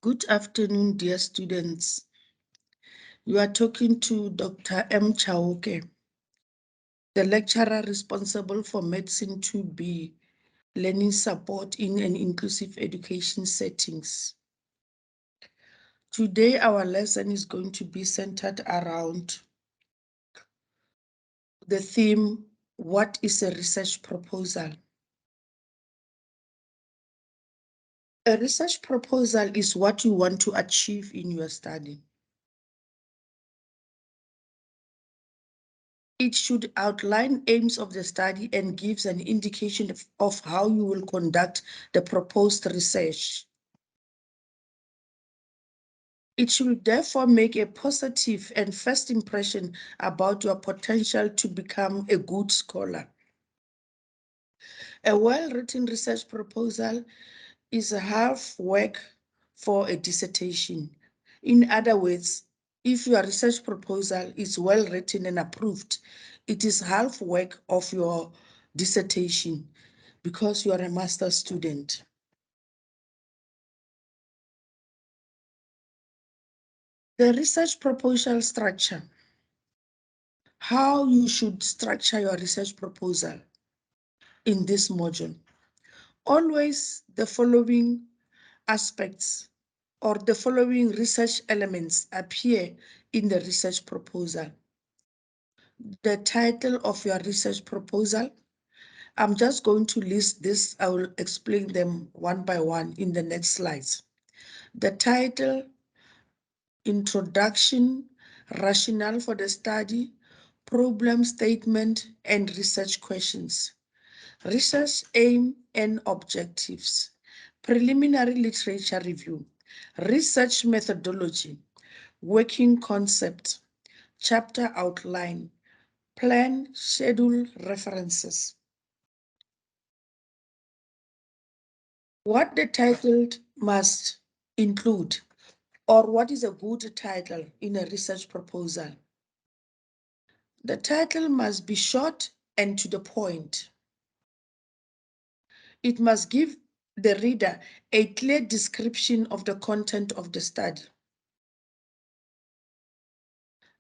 Good afternoon, dear students. You are talking to Dr. M Chauke, the lecturer responsible for MEDSN2B, learning support in an inclusive education settings. Today, our lesson is going to be centered around the theme, what is a research proposal? A research proposal is what you want to achieve in your study. It should outline aims of the study and gives an indication of how you will conduct the proposed research. It should therefore make a positive and first impression about your potential to become a good scholar. A well-written research proposal is a half work for a dissertation. In other words, if your research proposal is well written and approved, it is half work of your dissertation because you are a master's student. The research proposal structure. How you should structure your research proposal in this module. Always the following aspects or the following research elements appear in the research proposal. The title of your research proposal. I'm just going to list this. I will explain them one by one in the next slides. The title, introduction, rationale for the study, problem statement, and research questions. Research aim and objectives. Preliminary literature review. Research methodology. Working concept. Chapter outline. Plan, schedule, references. What the title must include, or what is a good title in a research proposal? The title must be short and to the point. It must give the reader a clear description of the content of the study.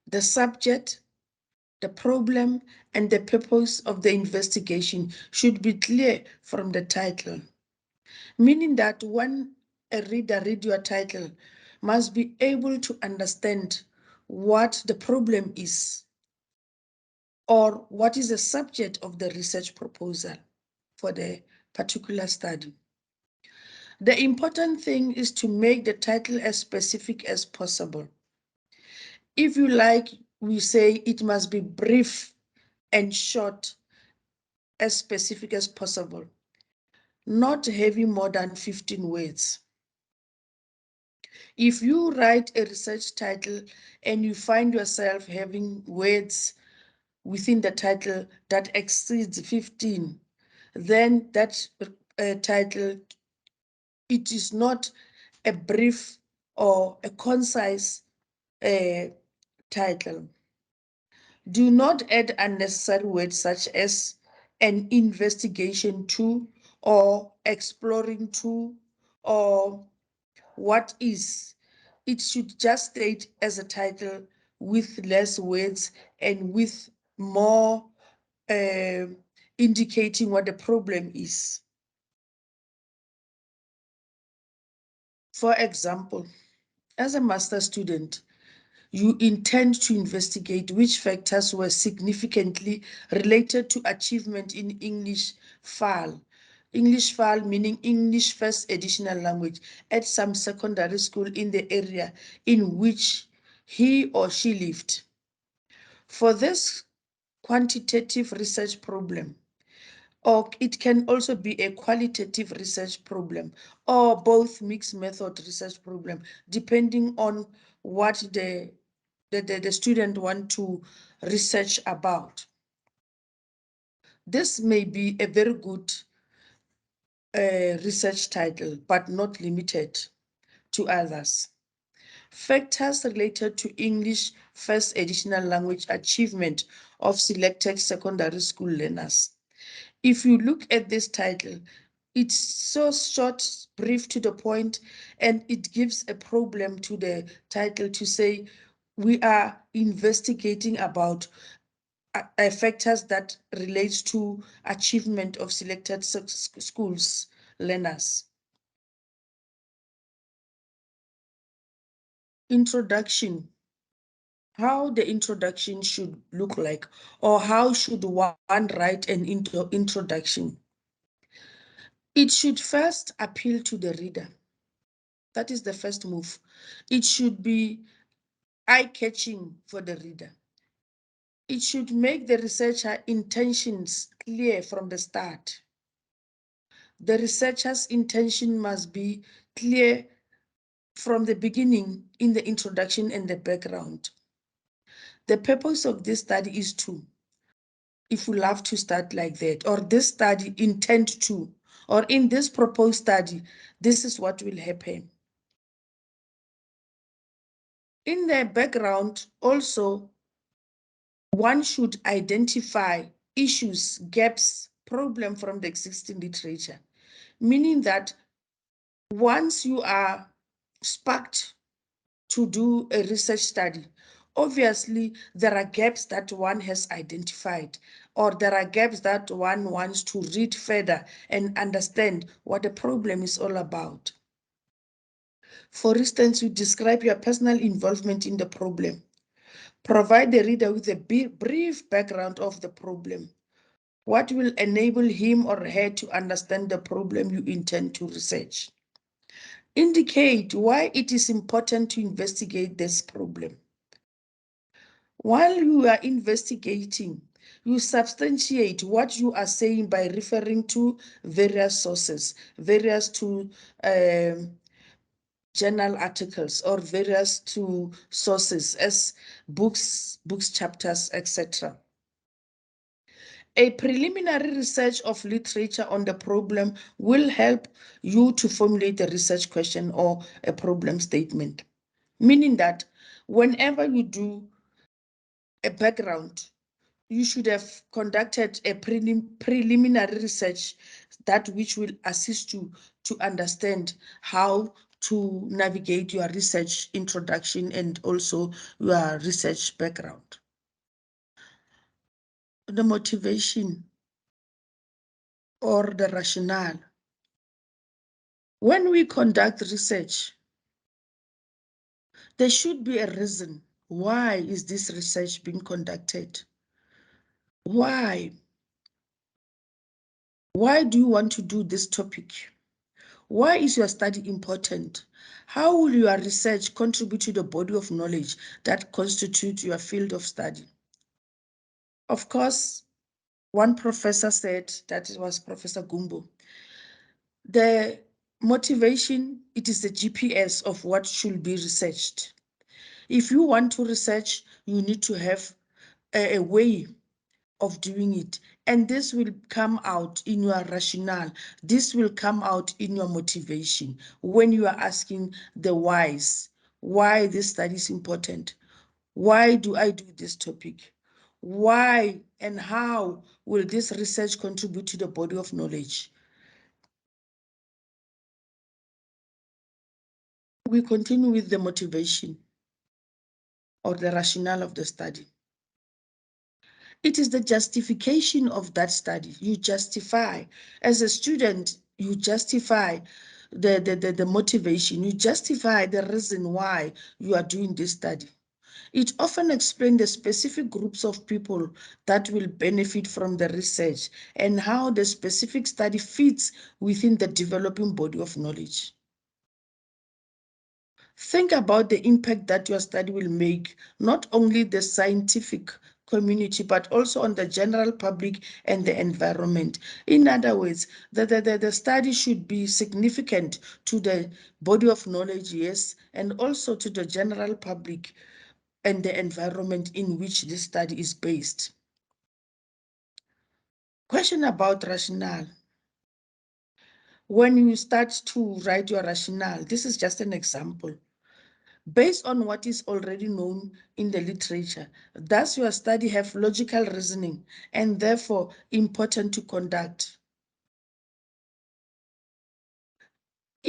The subject, the problem, and the purpose of the investigation should be clear from the title, meaning that when a reader reads your title, must be able to understand what the problem is or what is the subject of the research proposal for the particular study. The important thing is to make the title as specific as possible. If you like, we say it must be brief and short, as specific as possible, not having more than 15 words. If you write a research title and you find yourself having words within the title that exceeds 15, then that title, it is not a brief or a concise title. Do not add unnecessary words such as an investigation to, or exploring to, or what is. It should just state as a title with less words and with more indicating what the problem is. For example, as a master's student, you intend to investigate which factors were significantly related to achievement in English FAL. English FAL meaning English First Additional Language at some secondary school in the area in which he or she lived. For this quantitative research problem, or it can also be a qualitative research problem, or both mixed method research problem, depending on what the student want to research about. This may be a very good research title, but not limited to others. Factors related to English First Additional Language achievement of selected secondary school learners. If you look at this title, It's so short, brief, to the point, and it gives a problem to the title to say we are investigating about factors that relates to achievement of selected schools learners. Introduction. How the introduction should look like, or how should one write an introduction? It should first appeal to the reader. That is the first move. It should be eye-catching for the reader. It should make the researcher intentions clear from the start. The researcher's intention must be clear from the beginning in the introduction and the background. The purpose of this study is to, if we love to start like that, or this study intend to, or in this proposed study, this is what will happen. In the background, also, one should identify issues, gaps, problem from the existing literature, meaning that once you are sparked to do a research study, obviously there are gaps that one has identified, or there are gaps that one wants to read further and understand what the problem is all about. For instance, you describe your personal involvement in the problem. Provide the reader with a brief background of the problem. What will enable him or her to understand the problem you intend to research? Indicate why it is important to investigate this problem. While you are investigating, you substantiate what you are saying by referring to various sources, various to journal articles, or various to sources as books, chapters, etc. A preliminary research of literature on the problem will help you to formulate a research question or a problem statement, meaning that whenever you do a background, you should have conducted a preliminary research, that which will assist you to understand how to navigate your research introduction and also your research background. The motivation or the rationale. When we conduct research, there should be a reason. Why is this research being conducted? Why? Why do you want to do this topic? Why is your study important? How will your research contribute to the body of knowledge that constitutes your field of study? Of course, one professor said, that was Professor Gumbo, the motivation, it is the GPS of what should be researched. If you want to research, you need to have a way of doing it. And this will come out in your rationale. This will come out in your motivation when you are asking the whys. Why this study is important? Why do I do this topic? Why and how will this research contribute to the body of knowledge? We continue with the motivation or the rationale of the study. It is the justification of that study. You justify, as a student, you justify the motivation, you justify the reason why you are doing this study. It often explains the specific groups of people that will benefit from the research and how the specific study fits within the developing body of knowledge. Think about the impact that your study will make, not only the scientific community, but also on the general public and the environment. In other words, the study should be significant to the body of knowledge, yes, and also to the general public and the environment in which this study is based. Question about rationale. When you start to write your rationale, this is just an example. Based on what is already known in the literature, does your study have logical reasoning and therefore important to conduct?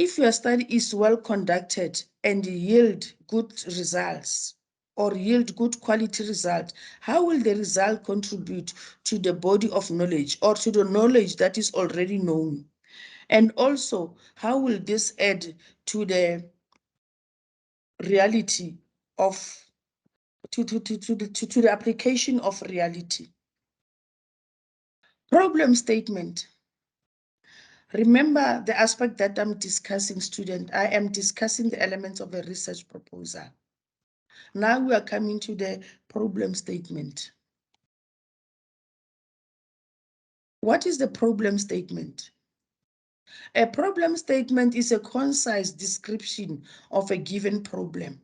If your study is well conducted and yield good results or yield good quality results, how will the result contribute to the body of knowledge or to the knowledge that is already known? And also, how will this add to the reality of to the application of reality? Problem statement. Remember the aspect that I'm discussing, student. I am discussing the elements of a research proposal. Now we are coming to the problem statement. What is the problem statement? A problem statement is a concise description of a given problem.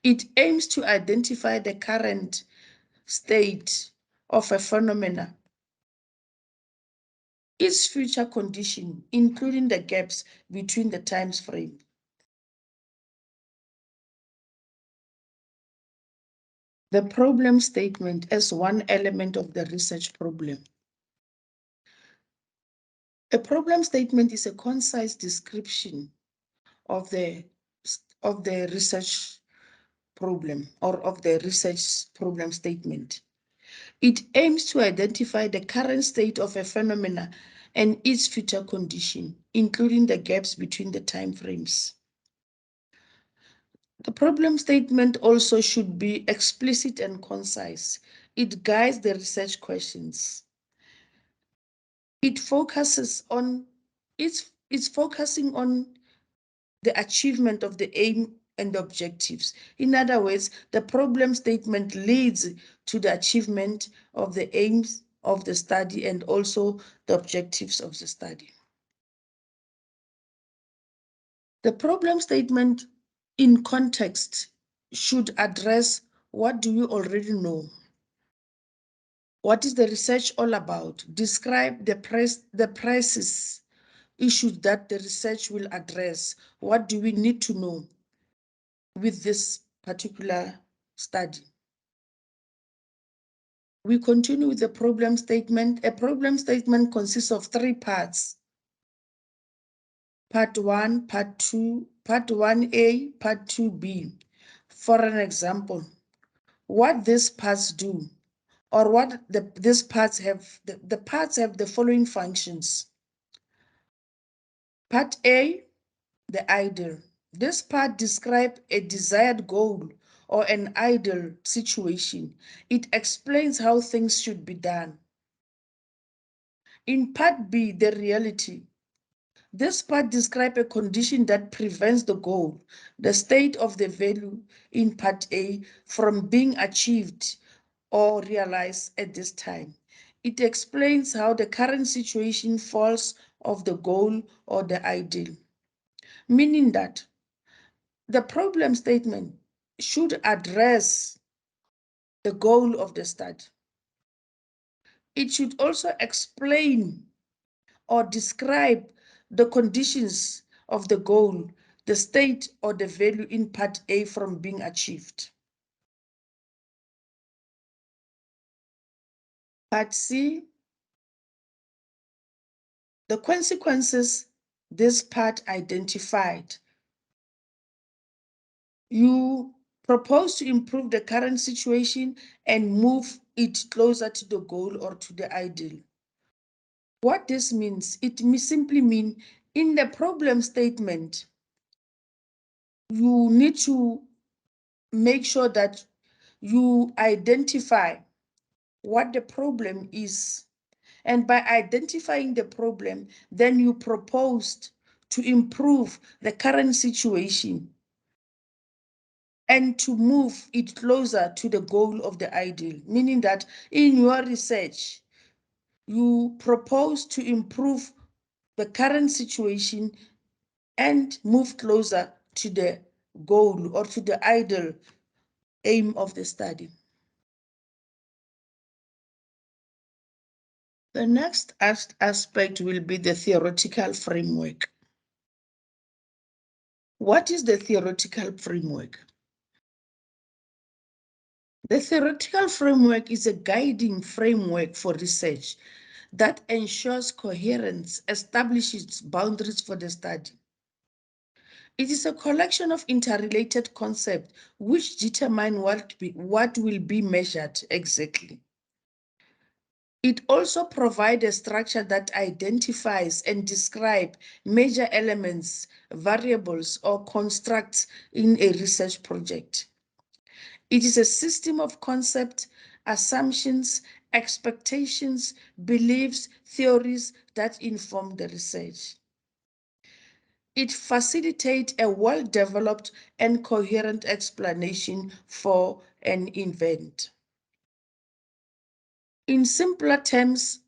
It aims to identify the current state of a phenomena, its future condition, including the gaps between the time frame. The problem statement as one element of the research problem. A problem statement is a concise description of the research problem or of the research problem statement. It aims to identify the current state of a phenomena and its future condition, including the gaps between the time frames. The problem statement also should be explicit and concise. It guides the research questions. It focuses on, it's focusing on the achievement of the aim and the objectives. In other words, the problem statement leads to the achievement of the aims of the study and also the objectives of the study. The problem statement in context should address what do you already know? What is the research all about? Describe the prices issues that the research will address. What do we need to know with this particular study? We continue with the problem statement. A problem statement consists of 3 parts. Part 1, Part 2, Part 1A, Part 2B. For an example, what these parts do, or what these parts have, the parts have the following functions. Part A, the ideal. This part describes a desired goal or an ideal situation. It explains how things should be done. In Part B, the reality. This part describes a condition that prevents the goal, the state of the value in Part A, from being achieved or realized at this time. It explains how the current situation falls off the goal or the ideal, meaning that the problem statement should address the goal of the study. It should also explain or describe the conditions of the goal, the state or the value in Part A from being achieved. Part C, the consequences this part identified. You propose to improve the current situation and move it closer to the goal or to the ideal. What this means, it simply means in the problem statement, you need to make sure that you identify what the problem is. And by identifying the problem, then you proposed to improve the current situation and to move it closer to the goal of the ideal, meaning that in your research, you propose to improve the current situation and move closer to the goal or to the ideal aim of the study. The next aspect will be the theoretical framework. What is the theoretical framework? The theoretical framework is a guiding framework for research that ensures coherence, establishes boundaries for the study. It is a collection of interrelated concepts which determine what will be measured exactly. It also provides a structure that identifies and describes major elements, variables, or constructs in a research project. It is a system of concepts, assumptions, expectations, beliefs, theories that inform the research. It facilitates a well-developed and coherent explanation for an event. In simpler terms,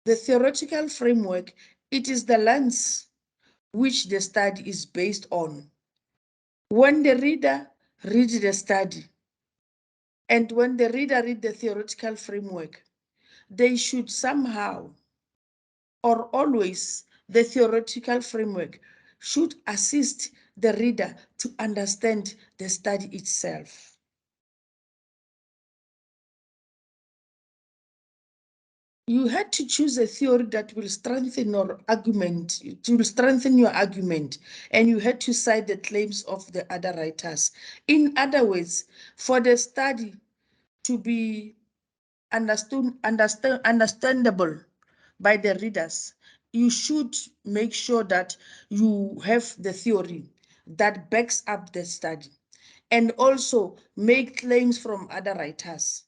the theoretical framework, it is the lens which the study is based on. When the reader reads the study, and when the reader reads the theoretical framework, they should somehow or always the theoretical framework should assist the reader to understand the study itself. You had to choose a theory that will strengthen your argument, and you had to cite the claims of the other writers. In other words, for the study to be understandable by the readers, you should make sure that you have the theory that backs up the study and also make claims from other writers.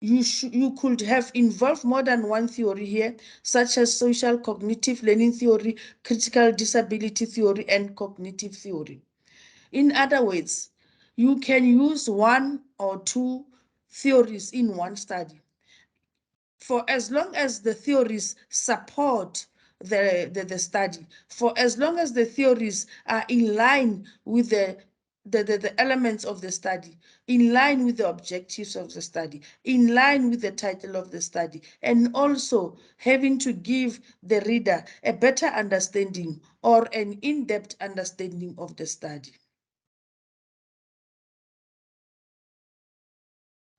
You could have involved more than one theory here, such as social cognitive learning theory, critical disability theory, and cognitive theory. In other words, you can use one or two theories in one study, for as long as the theories support the study, for as long as the theories are in line with the elements of the study, in line with the objectives of the study, in line with the title of the study, and also having to give the reader a better understanding or an in-depth understanding of the study.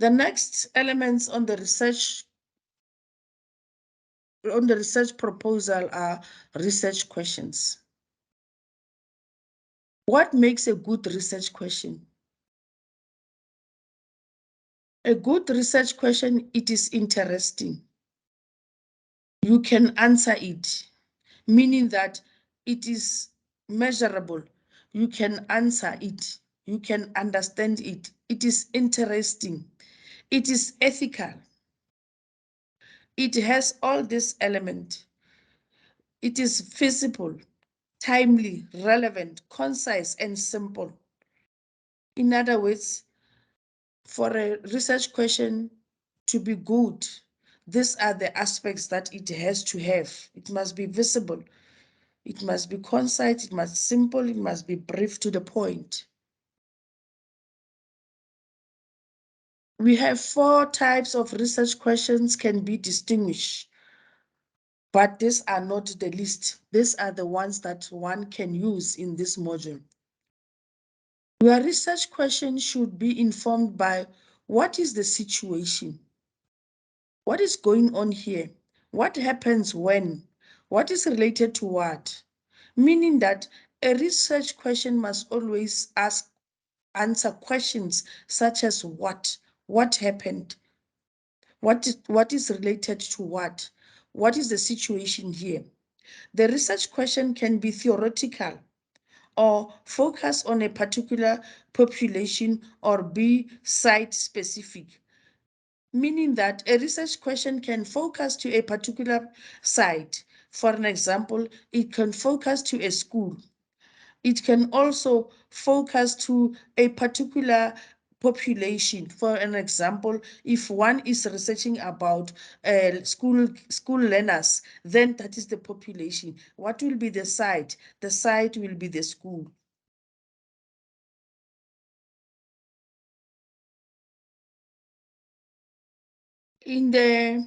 The next elements on the research proposal are research questions. What makes a good research question? A good research question, it is interesting. You can answer it, meaning that it is measurable. You can answer it. You can understand it. It is interesting. It is ethical. It has all these elements. It is feasible, timely, relevant, concise, and simple. In other words, for a research question to be good, these are the aspects that it has to have. It must be visible. It must be concise. It must be simple. It must be brief to the point. We have 4 types of research questions can be distinguished, but these are not the list. These are the ones that one can use in this module. Your research question should be informed by what is the situation? What is going on here? What happens when? What is related to what? Meaning that a research question must always answer questions such as what happened? What is related to what? What is the situation here? The research question can be theoretical or focus on a particular population or be site specific, meaning that a research question can focus to a particular site. For an example, it can focus to a school. It can also focus to a particular population. For an example, if one is researching about school learners, then that is the population. What will be the site? The site will be the school. In the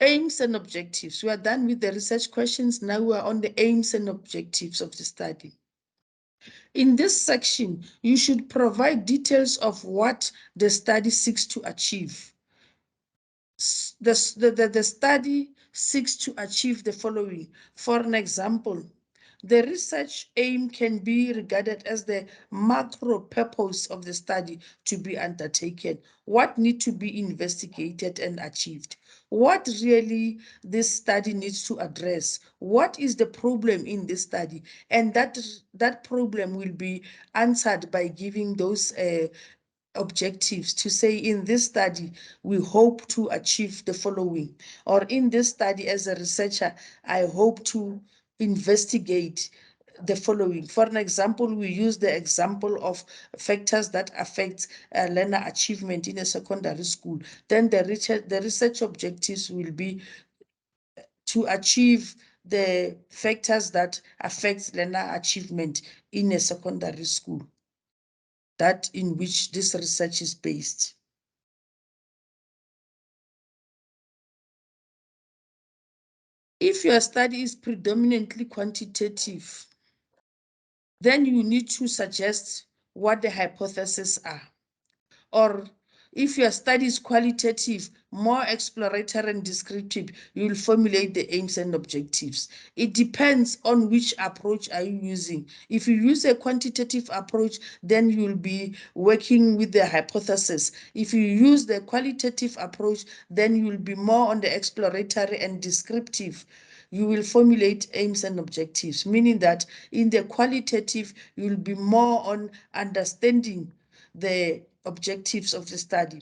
aims and objectives, we are done with the research questions. Now we are on the aims and objectives of the study. In this section, you should provide details of what the study seeks to achieve. The study seeks to achieve the following. For an example, The research aim can be regarded as the macro purpose of the study to be undertaken. What needs to be investigated and achieved? What really this study needs to address? What is the problem in this study? And that problem will be answered by giving those objectives to say, in this study we hope to achieve the following, or in this study as a researcher I hope to investigate the following. For an example, we use the example of factors that affect learner achievement in a secondary school. Then the research objectives will be to achieve the factors that affect learner achievement in a secondary school, that in which this research is based. If your study is predominantly quantitative, then you need to suggest what the hypotheses are. Or if your study is qualitative, more exploratory and descriptive, you will formulate the aims and objectives. It depends on which approach are you using. If you use a quantitative approach, then you will be working with the hypothesis. If you use the qualitative approach, then you will be more on the exploratory and descriptive. You will formulate aims and objectives, meaning that in the qualitative, you will be more on understanding the objectives of the study.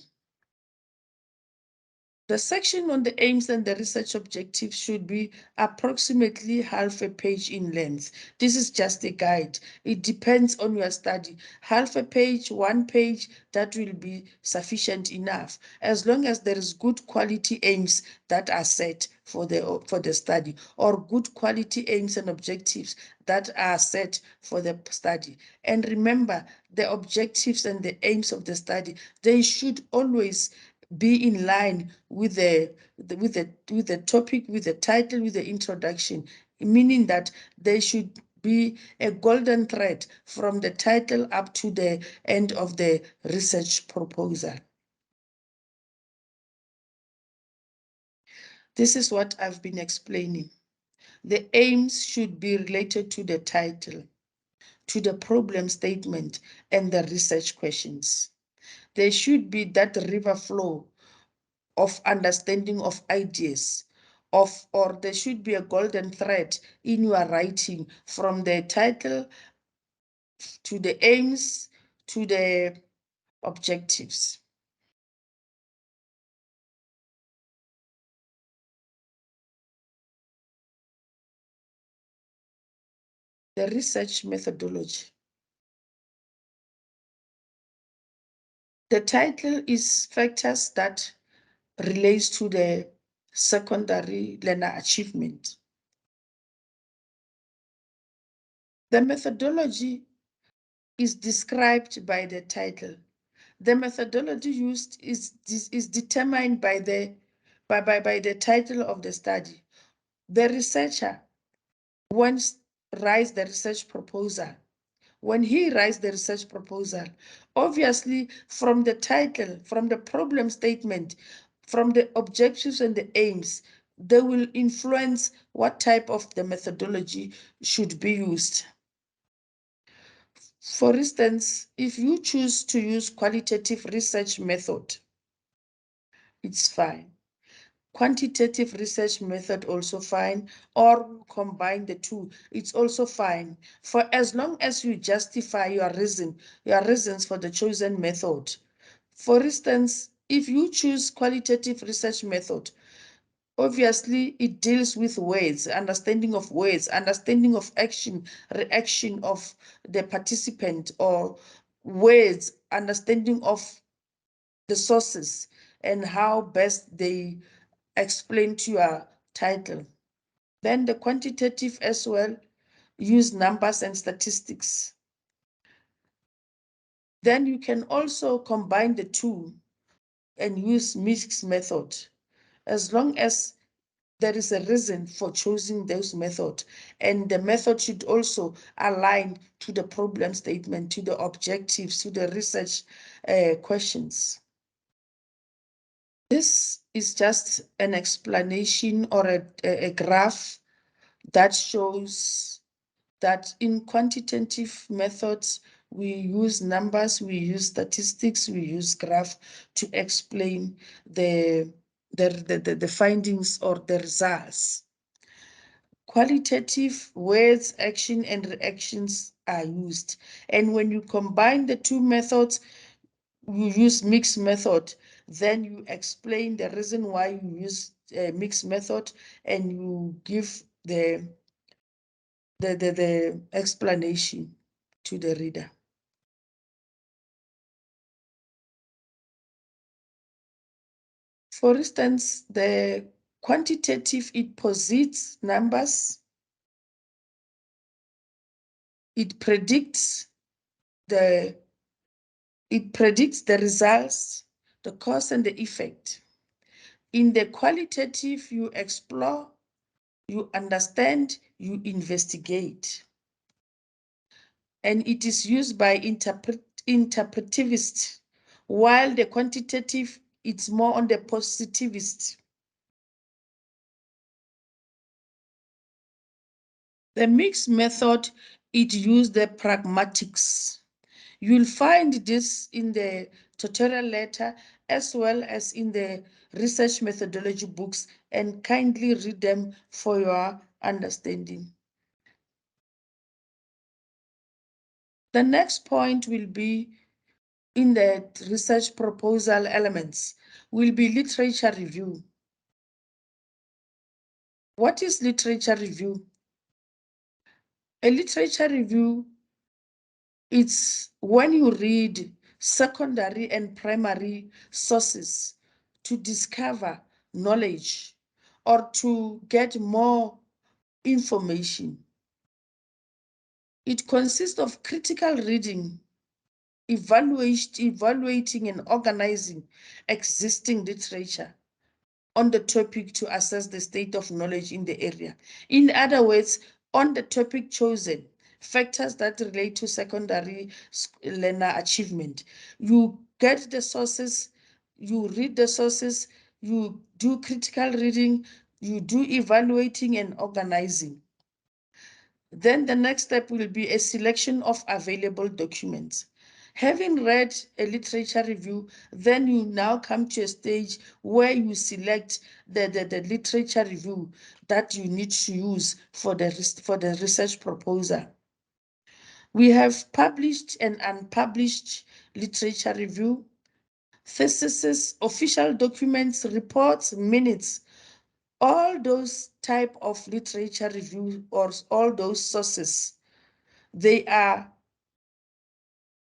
The section on the aims and the research objectives should be approximately half a page in length. This is just a guide. It depends on your study. Half a page, 1 page, that will be sufficient enough, as long as there is good quality aims that are set for the study, or good quality aims and objectives that are set for the study. And remember, the objectives and the aims of the study, they should always be in line with the topic, with the title, with the introduction, meaning that there should be a golden thread from the title up to the end of the research proposal. This is what I've been explaining. The aims should be related to the title, to the problem statement, and the research questions. There should be that river flow of understanding of ideas, or there should be a golden thread in your writing from the title to the aims to the objectives. The research methodology. The title is factors that relates to the secondary learner achievement. The methodology is described by the title. The methodology used is determined by the title of the study. The researcher once writes the research proposal. When he writes the research proposal, obviously from the title, from the problem statement, from the objectives and the aims, they will influence what type of the methodology should be used. For instance, if you choose to use qualitative research method, it's fine. Quantitative research method also fine, or combine the two, it's also fine, for as long as you justify your reasons for the chosen method. For instance, if you choose qualitative research method, obviously it deals with words, understanding of words, understanding of action, reaction of the participant, or words, understanding of the sources and how best they explain to your title. Then the quantitative as well, use numbers and statistics. Then you can also combine the two and use mixed method, as long as there is a reason for choosing those method, and the method should also align to the problem statement, to the objectives, to the research questions. This is just an explanation or a graph that shows that in quantitative methods, we use numbers, we use statistics, we use graph to explain the findings or the results. Qualitative words, action, and reactions are used. And when you combine the two methods, you use mixed method, then you explain the reason why you use a mixed method, and you give the explanation to the reader. For instance, the quantitative, it posits numbers, it predicts the results, the cause and the effect. In the qualitative, you explore, you understand, you investigate. And it is used by interpretivists, while the quantitative, it's more on the positivist. The mixed method, it used the pragmatics. You'll find this in the tutorial letter as well as in the research methodology books, and kindly read them for your understanding. The next point will be in the research proposal elements, will be literature review. What is literature review? A literature review, it's when you read secondary and primary sources to discover knowledge or to get more information. It consists of critical reading, evaluating and organizing existing literature on the topic to assess the state of knowledge in the area. In other words, on the topic chosen, factors that relate to secondary learner achievement. You get the sources, you read the sources, you do critical reading, you do evaluating and organizing. Then the next step will be a selection of available documents. Having read a literature review, then you now come to a stage where you select the literature review that you need to use for the research proposal. We have published and unpublished literature review, theses, official documents, reports, minutes. All those type of literature review or all those sources, they are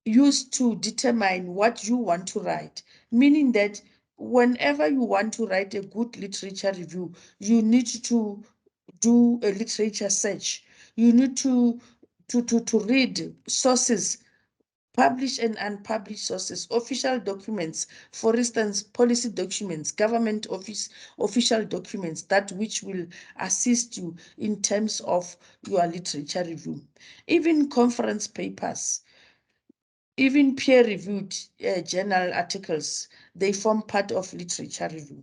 used to determine what you want to write, meaning that whenever you want to write a good literature review, you need to do a literature search. You need to read sources, published and unpublished sources, official documents, for instance, policy documents, government official documents, that which will assist you in terms of your literature review. Even conference papers, even peer-reviewed journal articles, they form part of literature review.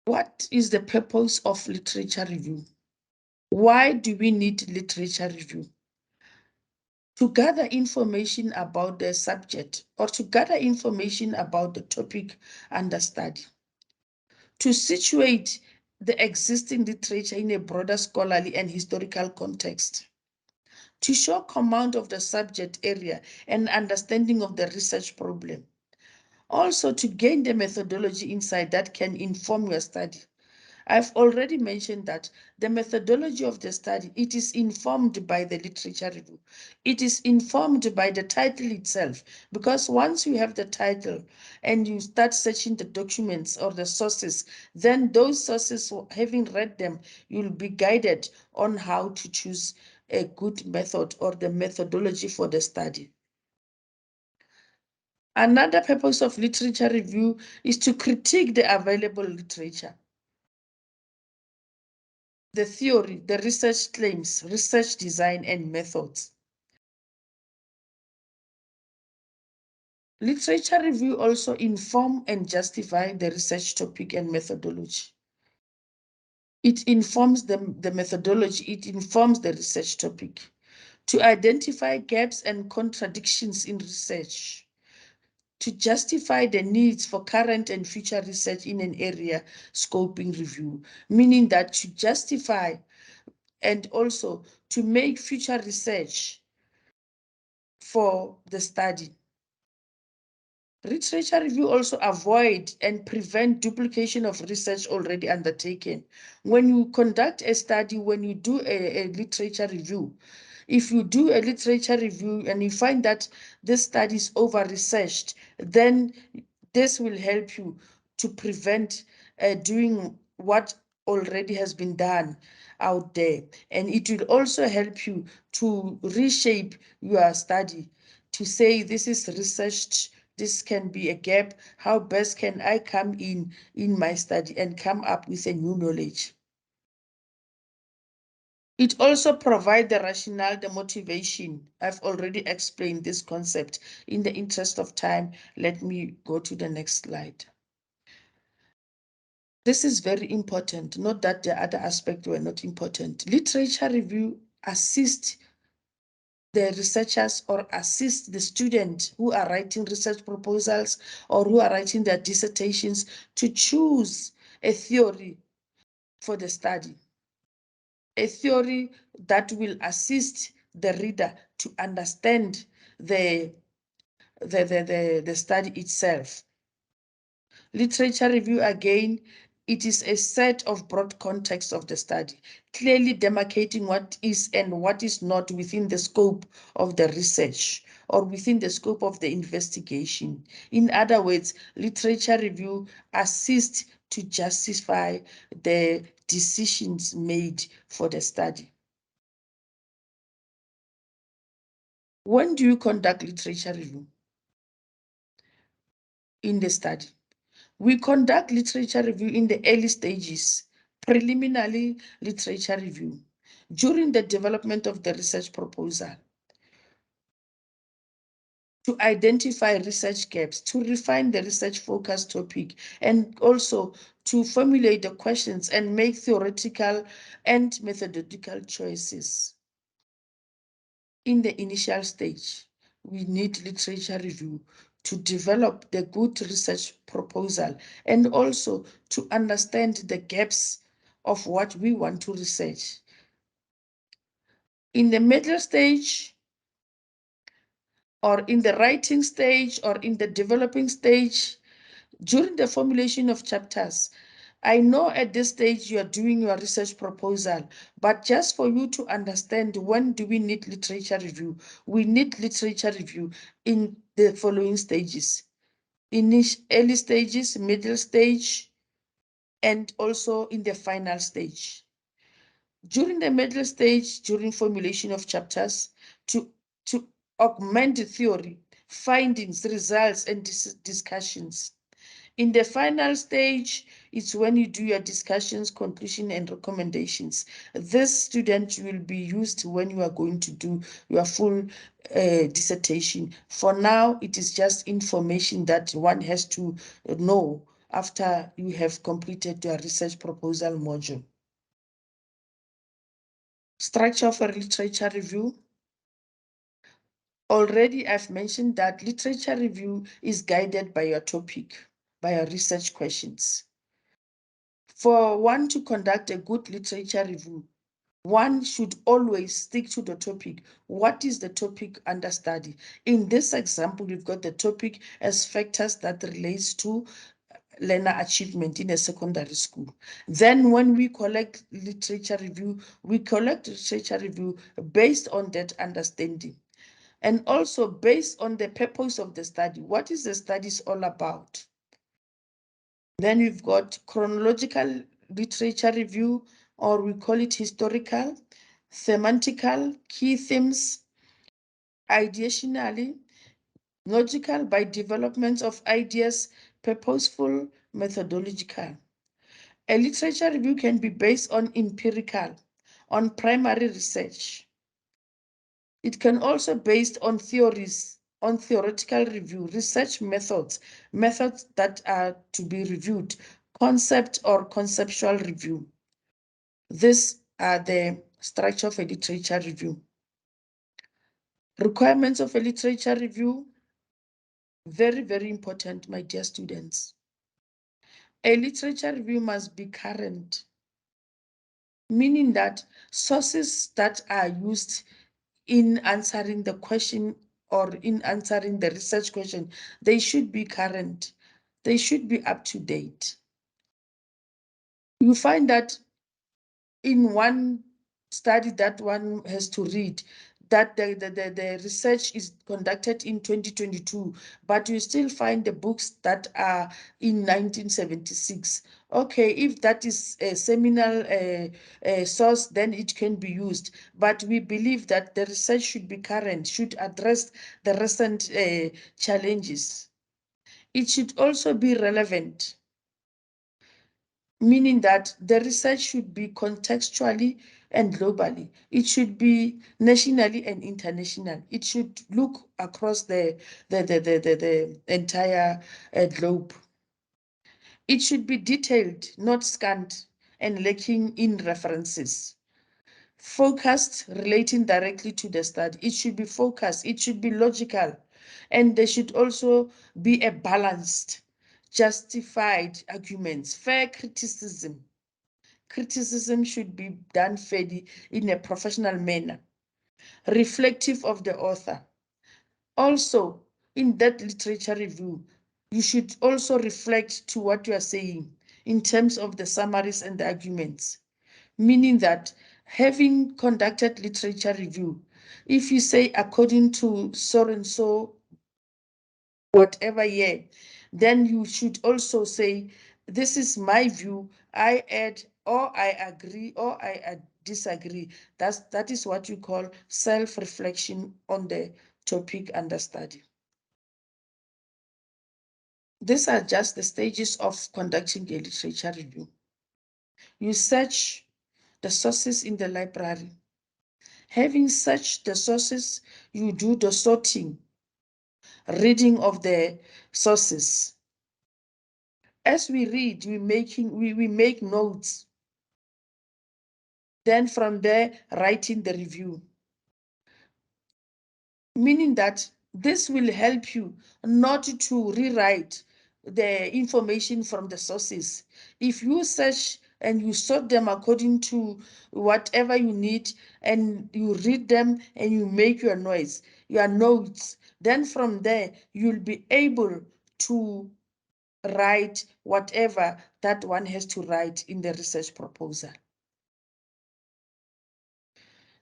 What is the purpose of literature review? Why do we need literature review? To gather information about the subject or to gather information about the topic under study. To situate the existing literature in a broader scholarly and historical context. To show command of the subject area and understanding of the research problem. Also to gain the methodology insight that can inform your study. I've already mentioned that the methodology of the study, it is informed by the literature review. It is informed by the title itself, because once you have the title and you start searching the documents or the sources, then those sources, having read them, you'll be guided on how to choose a good method or the methodology for the study. Another purpose of literature review is to critique the available literature. The theory, the research claims, research design, and methods. Literature review also inform and justify the research topic and methodology. It informs the methodology, it informs the research topic. To identify gaps and contradictions in research. To justify the needs for current and future research in an area scoping review, meaning that to justify and also to make future research for the study. Literature review also avoid and prevent duplication of research already undertaken. When you conduct a study, when you do a literature review, if you do a literature review and you find that this study is over-researched, then this will help you to prevent doing what already has been done out there. And it will also help you to reshape your study, to say this is researched, this can be a gap, how best can I come in my study and come up with a new knowledge. It also provides the rationale, the motivation. I've already explained this concept. In the interest of time, let me go to the next slide. This is very important, not that the other aspects were not important. Literature review assists the researchers or assist the students who are writing research proposals or who are writing their dissertations to choose a theory for the study, a theory that will assist the reader to understand the study itself. Literature review, again, it is a set of broad context of the study, clearly demarcating what is and what is not within the scope of the research or within the scope of the investigation. In other words, literature review assists to justify the decisions made for the study. When do you conduct literature review? In the study. We conduct literature review in the early stages, preliminary literature review, during the development of the research proposal, to identify research gaps, to refine the research focus topic, and also to formulate the questions and make theoretical and methodological choices. In the initial stage, we need literature review to develop the good research proposal and also to understand the gaps of what we want to research. In the middle stage, or in the writing stage, or in the developing stage, during the formulation of chapters, I know at this stage you are doing your research proposal, but just for you to understand, when do we need literature review? We need literature review in the following stages: early stages, middle stage, and also in the final stage. During the middle stage, during formulation of chapters, to augment the theory, findings, results, and discussions. In the final stage, it's when you do your discussions, conclusion, and recommendations. This student will be used when you are going to do your full dissertation. For now, it is just information that one has to know after you have completed your research proposal module. Structure for literature review. Already I've mentioned that literature review is guided by your topic, by your research questions. For one to conduct a good literature review, one should always stick to the topic. What is the topic under study? In this example, we've got the topic as factors that relates to learner achievement in a secondary school. Then when we collect literature review, we collect literature review based on that understanding. And also based on the purpose of the study. What is the study all about? Then we've got chronological literature review, or we call it historical, semantical, key themes, ideationally, logical by development of ideas, purposeful, methodological. A literature review can be based on empirical, on primary research. It can also be based on theories, on theoretical review, research methods, methods that are to be reviewed, concept or conceptual review. These are the structure of a literature review. Requirements of a literature review, very, very important, my dear students. A literature review must be current, meaning that sources that are used in answering the question or in answering the research question, they should be current. They should be up to date. You find that in one study that one has to read, that the research is conducted in 2022, but you still find the books that are in 1976. Okay, if that is a seminal source, then it can be used. But we believe that the research should be current, should address the recent challenges. It should also be relevant, meaning that the research should be contextually and globally. It should be nationally and international. It should look across the entire globe. It should be detailed, not scant and lacking in references. Focused, relating directly to the study. It should be focused, it should be logical, and there should also be a balanced, justified arguments, fair criticism. Criticism should be done fairly in a professional manner, reflective of the author. Also, in that literature review, you should also reflect to what you are saying in terms of the summaries and the arguments, meaning that having conducted literature review, if you say according to so and so whatever year, then you should also say, this is my view, I add, or I agree, or I disagree. That is what you call self-reflection on the topic under study. These are just the stages of conducting a literature review. You search the sources in the library. Having searched the sources, you do the sorting, reading of the sources. As we read, we make notes. Then from there, writing the review. Meaning that this will help you not to rewrite the information from the sources. If you search and you sort them according to whatever you need, and you read them and you make your notes, then from there, you'll be able to write whatever that one has to write in the research proposal.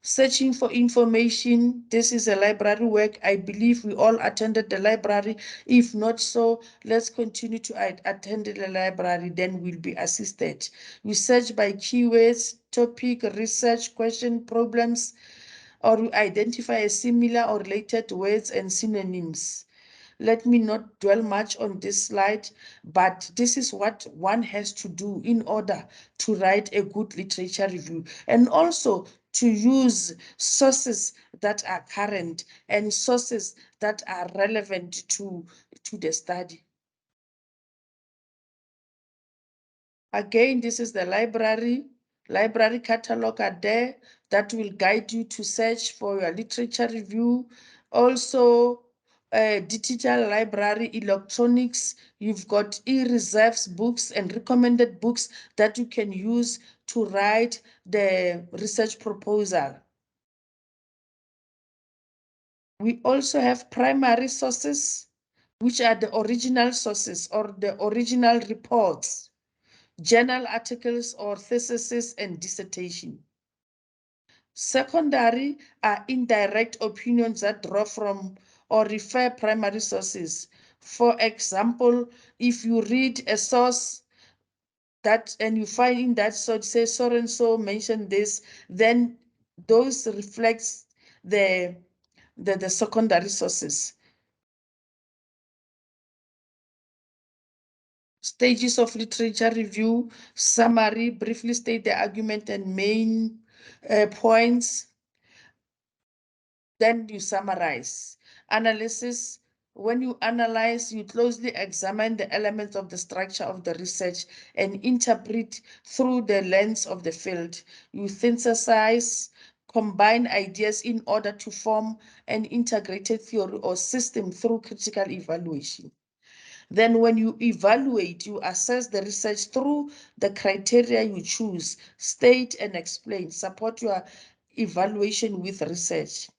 Searching for information. This is a library work. I believe we all attended the library. If not so, let's continue to attend the library, then we'll be assisted. We search by keywords, topic, research, question, problems, or we identify a similar or related words and synonyms. Let me not dwell much on this slide, but this is what one has to do in order to write a good literature review, and also to use sources that are current and sources that are relevant to the study. Again, this is the library catalog are there that will guide you to search for your literature review. Also, digital library, electronics, you've got e-reserves books and recommended books that you can use to write the research proposal. We also have primary sources, which are the original sources or the original reports, journal articles or theses and dissertation. Secondary are indirect opinions that draw from or refer primary sources. For example, if you read a source that and you find in that source say so and so mentioned this, then those reflects the secondary sources. Stages of literature review, summary, briefly state the argument and main points. Then you summarize. Analysis, When you analyze, you closely examine the elements of the structure of the research and interpret through the lens of the field. You synthesize, combine ideas in order to form an integrated theory or system through critical evaluation. Then when you evaluate, you assess the research through the criteria you choose, state and explain, support your evaluation with research.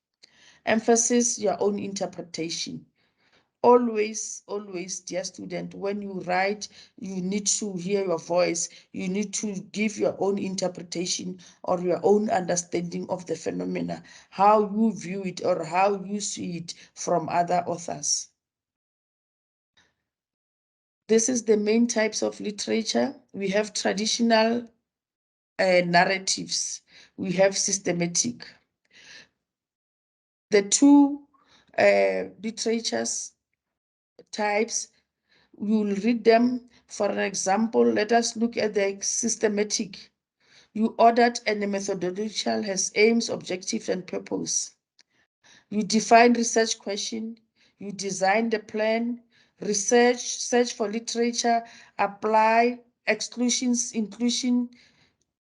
Emphasis your own interpretation. Always, dear student, when you write, you need to hear your voice. You need to give your own interpretation or your own understanding of the phenomena, how you view it or how you see it from other authors. This is the main types of literature. We have traditional narratives. We have systematic. The two literatures types, we will read them. For an example, let us look at the systematic. You ordered and the methodological has aims, objectives, and purpose. You define research question. You design the plan. Research, search for literature, apply exclusions, inclusion,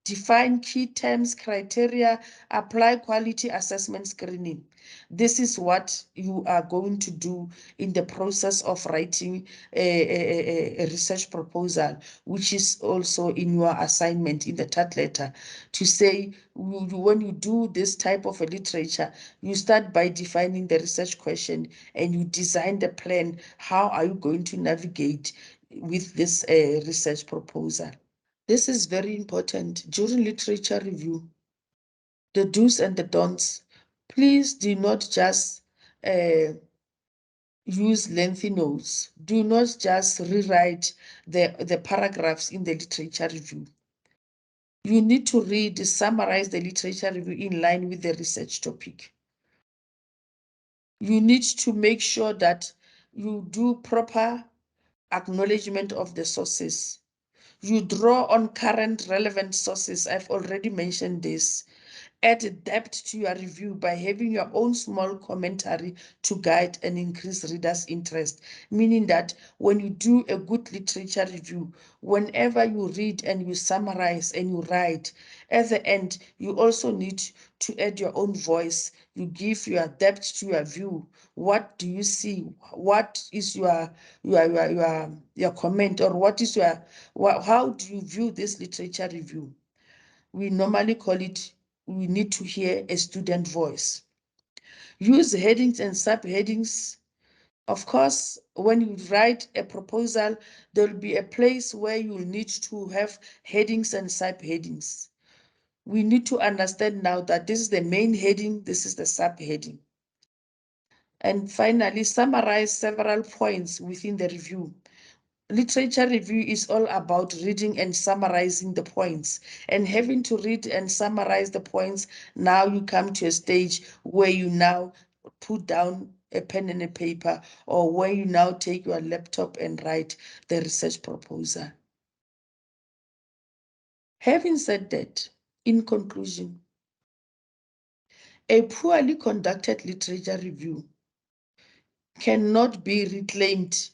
define key terms, criteria, apply quality assessment screening. This is what you are going to do in the process of writing a research proposal, which is also in your assignment in the third letter, to say when you do this type of a literature, you start by defining the research question and you design the plan. How are you going to navigate with this research proposal? This is very important during literature review. The do's and the don'ts. Please do not just use lengthy notes. Do not just rewrite the paragraphs in the literature review. You need to read, summarize the literature review in line with the research topic. You need to make sure that you do proper acknowledgement of the sources. You draw on current relevant sources. I've already mentioned this. Add depth to your review by having your own small commentary to guide and increase readers' interest. Meaning that when you do a good literature review, whenever you read and you summarize and you write, at the end, you also need to add your own voice. You give your depth to your view. What do you see? What is your comment, or what is your, how do you view this literature review? We normally call it, we need to hear a student voice. Use headings and subheadings. Of course, when you write a proposal, there will be a place where you will need to have headings and subheadings. We need to understand now that this is the main heading, this is the subheading. And finally, summarize several points within the review. Literature review is all about reading and summarizing the points, and having to read and summarize the points. Now you come to a stage where you now put down a pen and a paper, or where you now take your laptop and write the research proposal. Having said that, in conclusion, a poorly conducted literature review cannot be reclaimed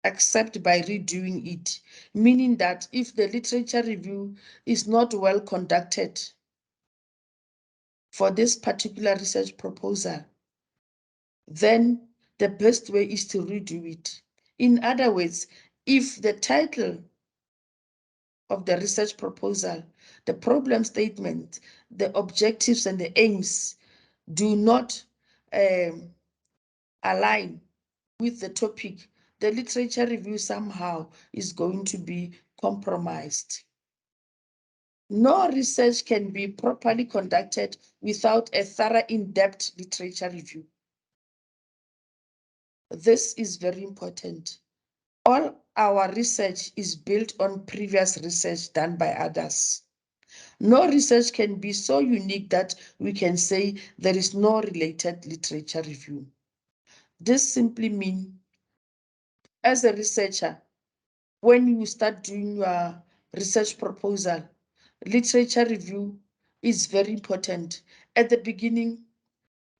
except by redoing it, meaning that if the literature review is not well conducted for this particular research proposal, then the best way is to redo it. In other words, if the title of the research proposal, the problem statement, the objectives and the aims do not align with the topic, the literature review somehow is going to be compromised. No research can be properly conducted without a thorough, in-depth literature review. This is very important. All our research is built on previous research done by others. No research can be so unique that we can say there is no related literature review. This simply means, as a researcher, when you start doing your research proposal, literature review is very important. At the beginning,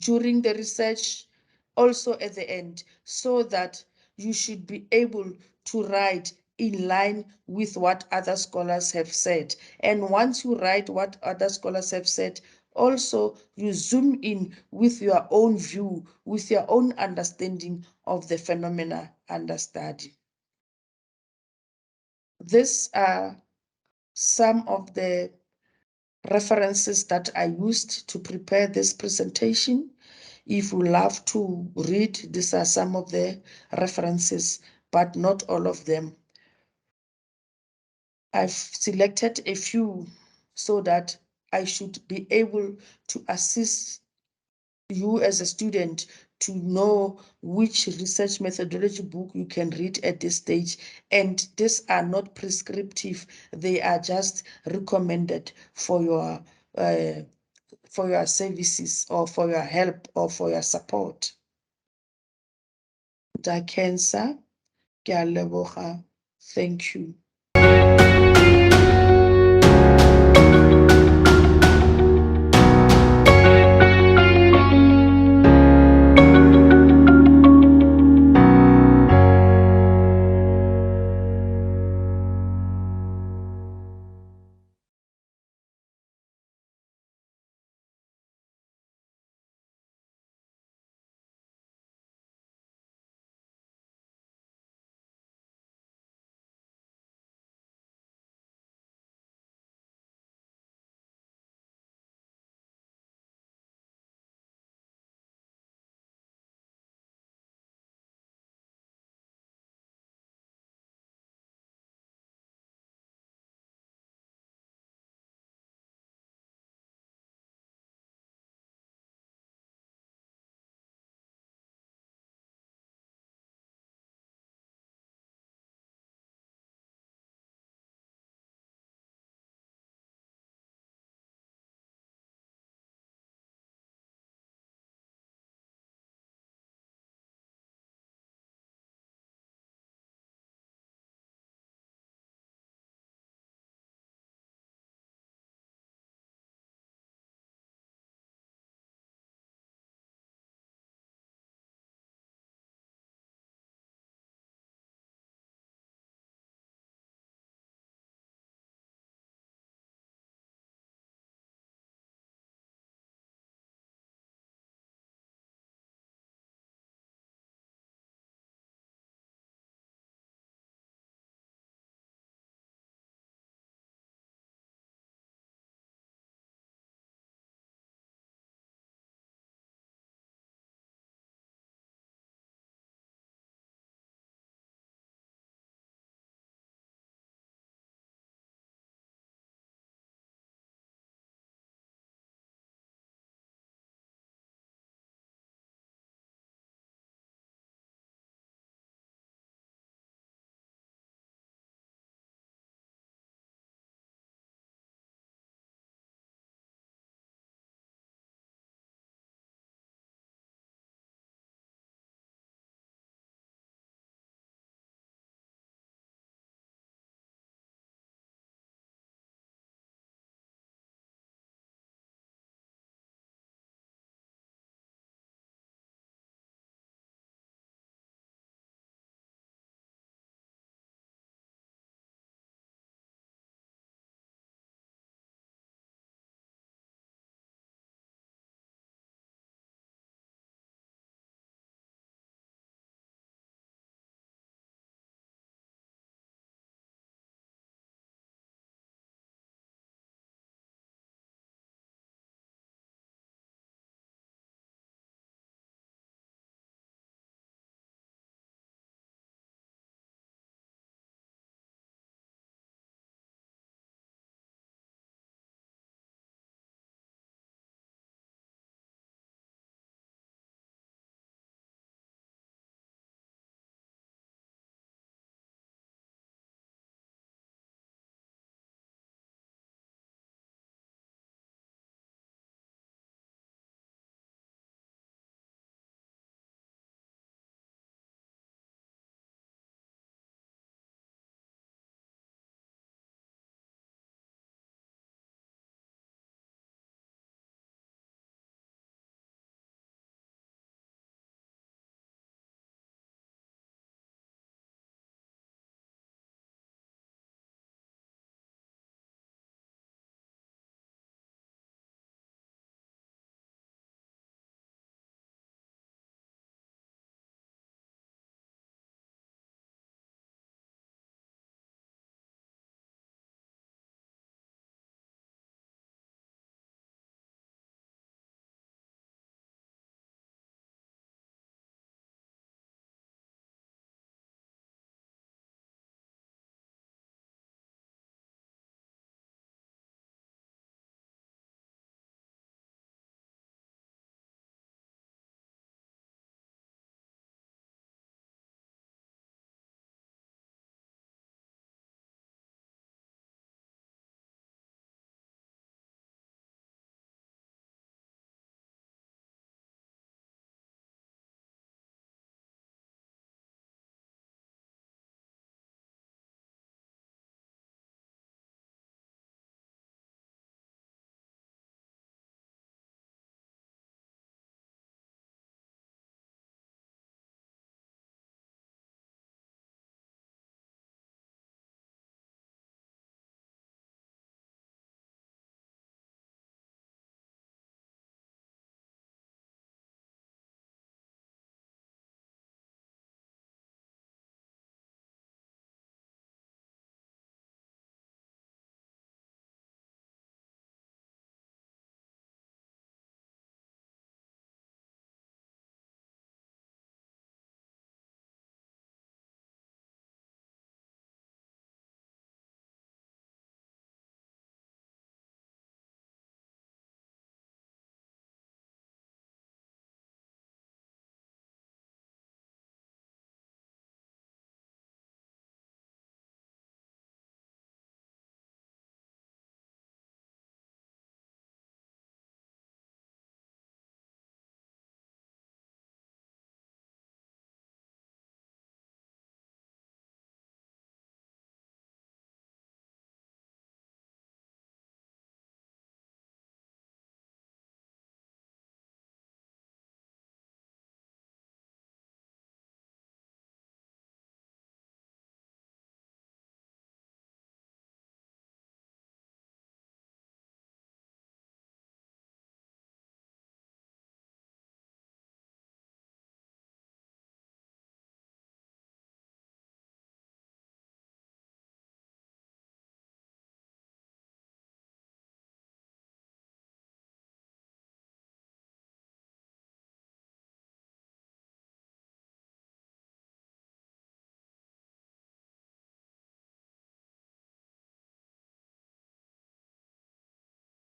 during the research, also at the end, so that you should be able to write in line with what other scholars have said. And once you write what other scholars have said, also you zoom in with your own view, with your own understanding of the phenomena under study. These are some of the references that I used to prepare this presentation. If you love to read, these are some of the references, but not all of them. I've selected a few so that I should be able to assist you as a student to know which research methodology book you can read at this stage. And these are not prescriptive, they are just recommended for your services or for your help or for your support. Da cancer, ke a leboga. Thank you.